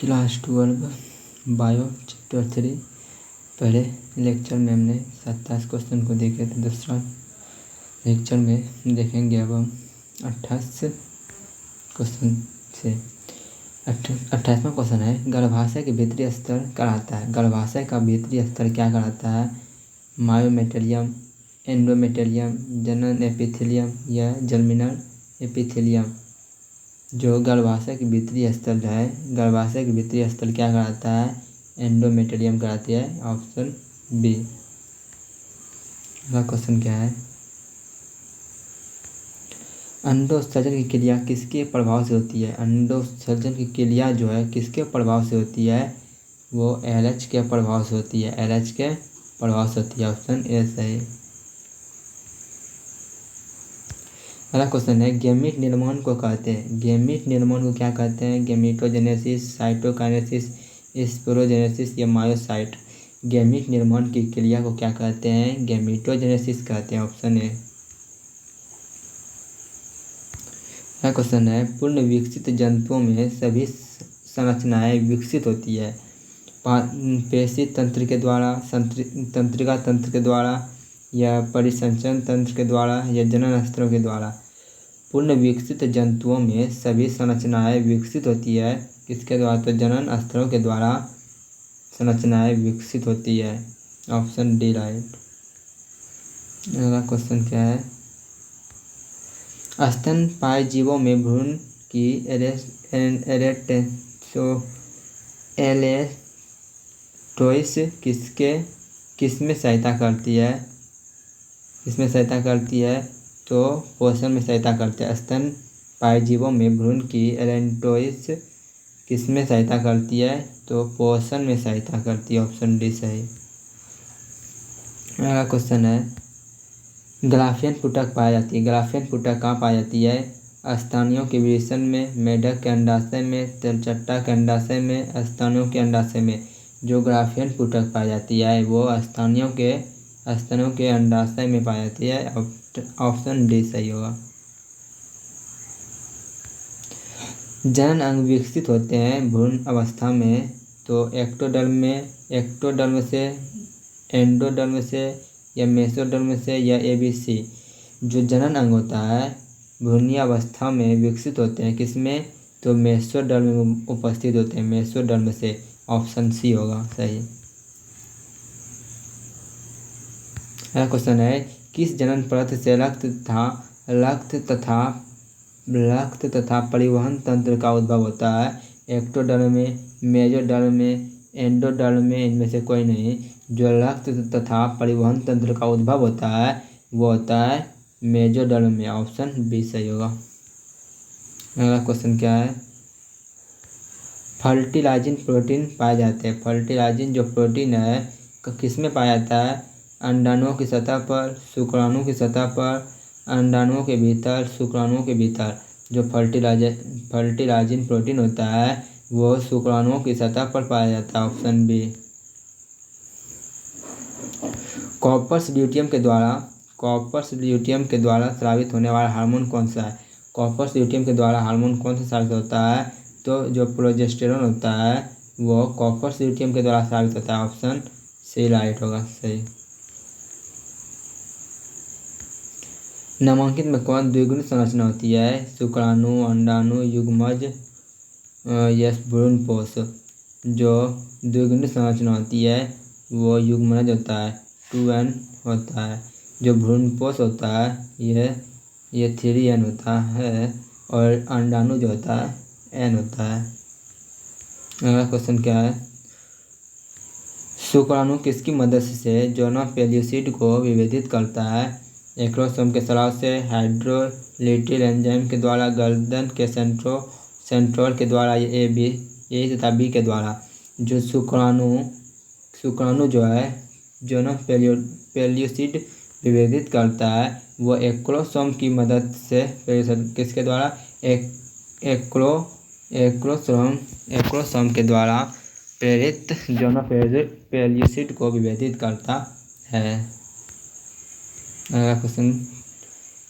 Class 12 bio chapter 3 पहले lecture में हमने 27 क्वेश्चन को देखे थे। दूसरा लेक्चर में देखेंगे अब हम 28 क्वेश्चन से। 28वां क्वेश्चन है, गर्भाशय के भीतरी स्तर कहलाता है। गर्भाशय का भीतरी स्तर क्या कहलाता है? मायोमेटेरियम, एंडोमेटेरियम, जनन एपिथेलियम या जर्मिनल एपिथेलियम। जो गर्भाशय के भीतरी स्तर जो है, गर्भाशय के भीतरी स्तर क्या कहलाता है? एंडोमेटेरियम कहलाती है। Option B. अगला क्वेश्चन क्या है, अंडोत्सर्जन की क्रिया किसके प्रभाव से होती है? अंडोत्सर्जन की क्रिया जो है किसके प्रभाव से होती है? वो एलएच के प्रभाव से होती है। एलएच के प्रभाव से होती है। ऑप्शन ए सही। अगला क्वेश्चन है, गैमीट निर्माण को कहते हैं। गैमीट निर्माण को क्या कहते हैं? गैमीटोजेनेसिस, साइटोकाइनेसिस, स्पोरोजेनेसिस या मायोसाइट। गैमीट निर्माण की क्रिया को क्या कहते हैं? गैमीटोजेनेसिस कहते हैं। Option A. अगला क्वेश्चन है, पूर्ण विकसित जंतुओं में सभी संरचनाएं विकसित होती है। पेशी तंत्र के द्वारा, तंत्रिका तंत्र के द्वारा या परिसंचरण तंत्र के द्वारा या जनन स्तरों के द्वारा। पूर्ण विकसित जंतुओं में सभी संरचनाएं विकसित होती है किसके द्वारा? तो जनन स्तरों के द्वारा संरचनाएं विकसित होती है। Option D right. अगला क्वेश्चन क्या है, स्तनपायी जीवों में भ्रूण की एलेटोइस किसमें सहायता करती है? किसमें सहायता करती है? तो पोषण में सहायता करते हैं। स्तनपायी जीवों में भ्रूण की एलेटोइस किसमें सहायता करती है? तो पोषण में सहायता करती है। ऑप्शन डी सही। अगला क्वेश्चन है, ग्राफियन पुटक पाई जाती है। ग्राफियन पुटक कहाँ पाई जाती है? स्तनियों के विषण में, मेढक के अंडाशय में, तेलचट्टा के अंडाशय में, स्तनियों के अंडाशय में। जो ग्राफियन पुटक पाई जाती है वो स्तनियों के अंडाशय में पाई जाती है। ऑप्शन डी सही होगा। जनन अंग विकसित होते हैं भ्रूण अवस्था में। तो एक्टोडर्म से, एंडोडर्म से या मेसोडर्म से या एबीसी। जो जनन अंग होता है भ्रूणीय अवस्था में विकसित होते हैं किसमें? तो मेसोडर्म में उपस्थित होते हैं। मेसोडर्म से। ऑप्शन सी होगा सही। अगला क्वेश्चन है, किस जनन परत से रक्त तथा परिवहन तंत्र का उद्भव होता है? एक्टोडर्म में, मेसोडर्म में, एंडोडर्म में, इनमें से कोई नहीं। जो रक्त तथा परिवहन तंत्र का उद्भव होता है वो होता है मेसोडर्म में। ऑप्शन बी सही होगा। अगला क्वेश्चन क्या है, फर्टिलाइजिंग प्रोटीन पाए जाते हैं। फर्टिलाइजिंग जो प्रोटीन है किसमें पाया जाता है? अंडाणुओं की सतह पर, शुक्राणु की सतह पर, अंडाणुओं के भीतर, शुक्राणुओं के भीतर। जो फर्टिलाइजिंग प्रोटीन होता है वो शुक्राणुओं की सतह पर पाया जाता है। Option B. कॉर्पस ल्यूटियम के द्वारा स्रावित होने वाला हार्मोन कौन सा है? कॉर्पस ल्यूटियम के द्वारा हार्मोन कौन सा स्रावित होता है? तो जो प्रोजेस्टेरोन होता है वो कॉर्पस ल्यूटियम के द्वारा स्रावित होता है। ऑप्शन सी राइट होगा सही। नामांकित में कौन द्विगुणित संरचना होती है? शुक्राणु, अंडाणु, युग्मज यस भ्रूणपोष। जो द्विगुणित संरचना होती है वो युग्मज होता है, 2n होता है। जो भ्रूणपोष होता है ये 3n होता है और अंडाणु जो होता है n होता है। अगला क्वेश्चन क्या है, शुक्राणु किसकी मदद से जोना पेल्यूसिड को विभेदित करता है? एक्रोसोम के स्राव से, हाइड्रोलिटिल एंजाइम के द्वारा, गर्दन के सेंट्रोल के द्वारा, ए तथा बी के द्वारा। जो शुक्राणु जो है जोना पेल्यूसिड विभेदित करता है वो एक्रोसोम की मदद से, किसके द्वारा? एक्रोसोम के द्वारा प्रेरित जोना पेल्यूसिड को विभेदित करता है। अगला क्वेश्चन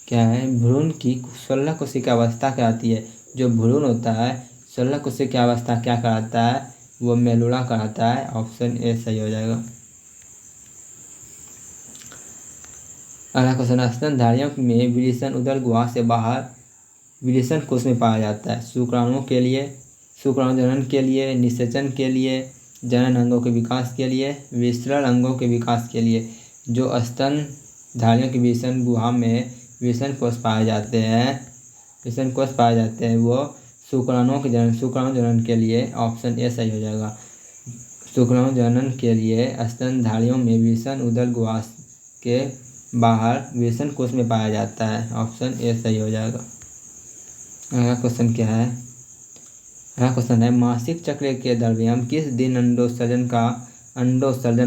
क्या है, भ्रूण की 16 कोशिका अवस्था कहलाती है। जो भ्रूण होता है शल्यक कोशिका की अवस्था क्या कराता है, वो मेलुला कराता है। ऑप्शन ए सही हो जाएगा। अगला क्वेश्चन, स्तनधारियों में विरेचन उदर गुहा से बाहर विरेचन कोष में पाया जाता है। शुक्राणुओं के लिए, शुक्राणु जनन के लिए, निषेचन के लिए, जनन अंगों के विकास के लिए, विसरण अंगों के विकास के लिए। जो स्तनधारियों की विरेचन गुहा में विरेचन कोष पाए जाते हैं वो शुक्राणुओं जनन के लिए। ऑप्शन ए सही हो जाएगा। शुक्राणु जनन के लिए स्तनधारियों में विरेचन उदर गुहा के बाहर विरेचन कोष में पाया जाता है। ऑप्शन ए सही हो जाएगा। अगला क्वेश्चन क्या है, अगला क्वेश्चन है, मासिक चक्र के दरमियान किस दिन अंडोत्सर्जन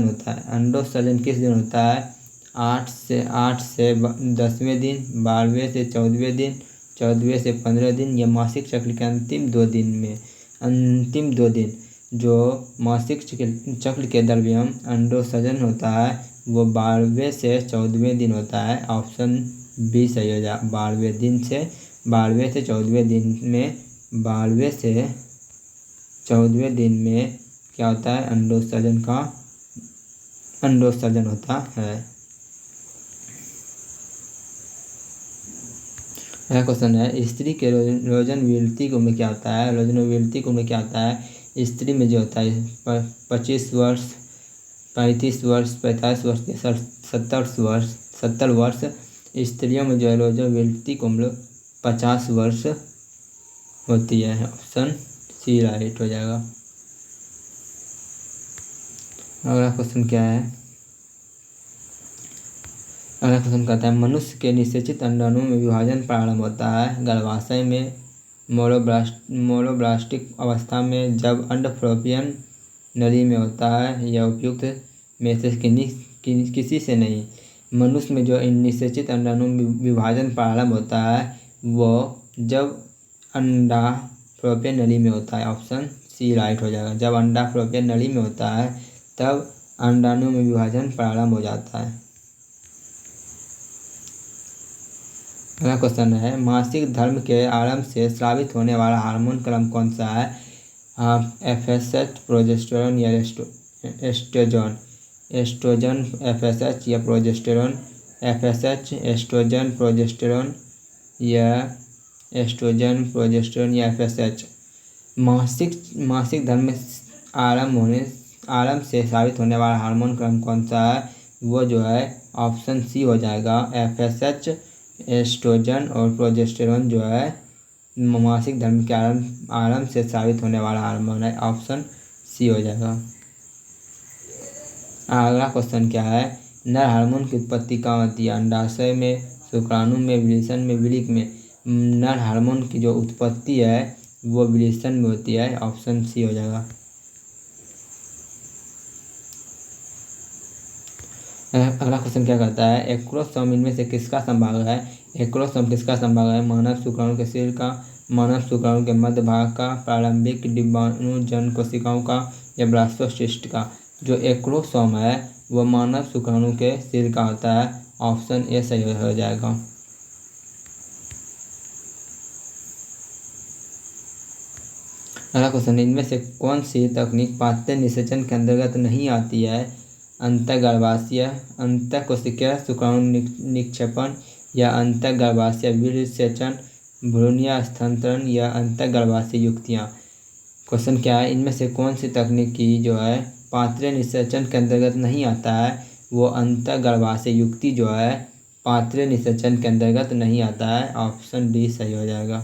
होता है। अंडोत्सर्जन किस दिन होता है। 8 से 10वें दिन, 12वें से 14वें दिन, 14वें से 15 दिन, या मासिक चक्र के अंतिम 2 दिन। जो मासिक चक्र के दरमियान अंडोत्सर्जन होता है वो 12वें से 14वें दिन होता है। ऑप्शन बी सही हो जाएगा। 12वें से 14वें दिन में 12वें से 14वें दिन में क्या होता है, अंडोत्सर्जन होता है। यह क्वेश्चन है, स्त्री के रोजनविल्ती की उम्र क्या होता है। रोजनविल्ती की उम्र क्या होता है। स्त्री में जो होता है 25 वर्ष, 35 वर्ष, 45 वर्ष, 70 वर्ष। स्त्रियों में जो है रोजनविल्ती की उम्र 50 वर्ष होती है। ऑप्शन सी राइट हो जाएगा। अगला क्वेश्चन क्या है, अगला क्वेश्चन कहता है, मनुष्य के निषेचित अंडाणु में विभाजन प्रारंभ होता है गर्भाशय में, मोलोब्लास्टिक अवस्था में, जब अंड फ्लोपियन नली में होता है, या उपयुक्त में से किसी से नहीं। मनुष्य में जो निषेचित अंडाणु में विभाजन प्रारंभ होता है वो जब अंडा फ्लोपियन नली में होता है। ऑप्शन सी राइट हो जाएगा। जब अंडा फ्लोपियन नली में होता है तब अंडाणु में विभाजन प्रारंभ हो जाता है। अगला क्वेश्चन है, मासिक धर्म के आरंभ से स्रावित होने वाला हार्मोन क्रम कौन सा है। एफएसएच, प्रोजेस्टेरोन या एस्ट्रोजन। एस्ट्रोजन, एफएसएच या प्रोजेस्टेरोन। एफएसएच, एस्ट्रोजन, प्रोजेस्टेरोन या एफएसएच। मासिक धर्म में आरंभ से स्रावित होने वाला हार्मोन क्रम कौन सा है, वो जो है ऑप्शन सी हो जाएगा। एफएसएच, एस्ट्रोजन और प्रोजेस्टेरोन जो है मासिक धर्म के आरंभ से स्रावित होने वाला हार्मोन है। ऑप्शन सी हो जाएगा। अगला क्वेश्चन क्या है, नर हार्मोन की उत्पत्ति कहाँ होती है। अंडाशय में, शुक्राणु में, विरेचन में, विलिक में। नर हार्मोन की जो उत्पत्ति है वो विरेचन में होती है। ऑप्शन सी हो जाएगा। अगला क्वेश्चन क्या कहता है, एक्रोसोम इनमें से किसका संभाग है। एक्रोसोम किसका संभाग है। मानव शुक्राणु के सिर का, मानव शुक्राणु के मध्य भाग का, प्रारंभिक डिंबाणुजन कोशिकाओं का, या ब्लास्टोसिस्ट का। जो एक्रोसोम है वो मानव शुक्राणु के सिर का होता है। ऑप्शन ए सही हो जाएगा। अगला क्वेश्चन, इनमें से कौन सी तकनीक पात्र निषेचन के अंतर्गत नहीं आती है। अंतर्गर्भाशय, अंतःकोशिकीय शुक्राणु निक्षेपण, या अंतर्गर्भाशय विसेचन, भ्रूणीय हस्तांतरण, या अंतर्गर्भाशय युक्तियाँ। क्वेश्चन क्या है, इनमें से कौन सी तकनीक की जो है पात्रीय निषेचन के अंतर्गत नहीं आता है। वो अंतर्गर्भाशय युक्ति जो है पात्रीय निषेचन के अंतर्गत नहीं आता है। ऑप्शन डी सही हो जाएगा।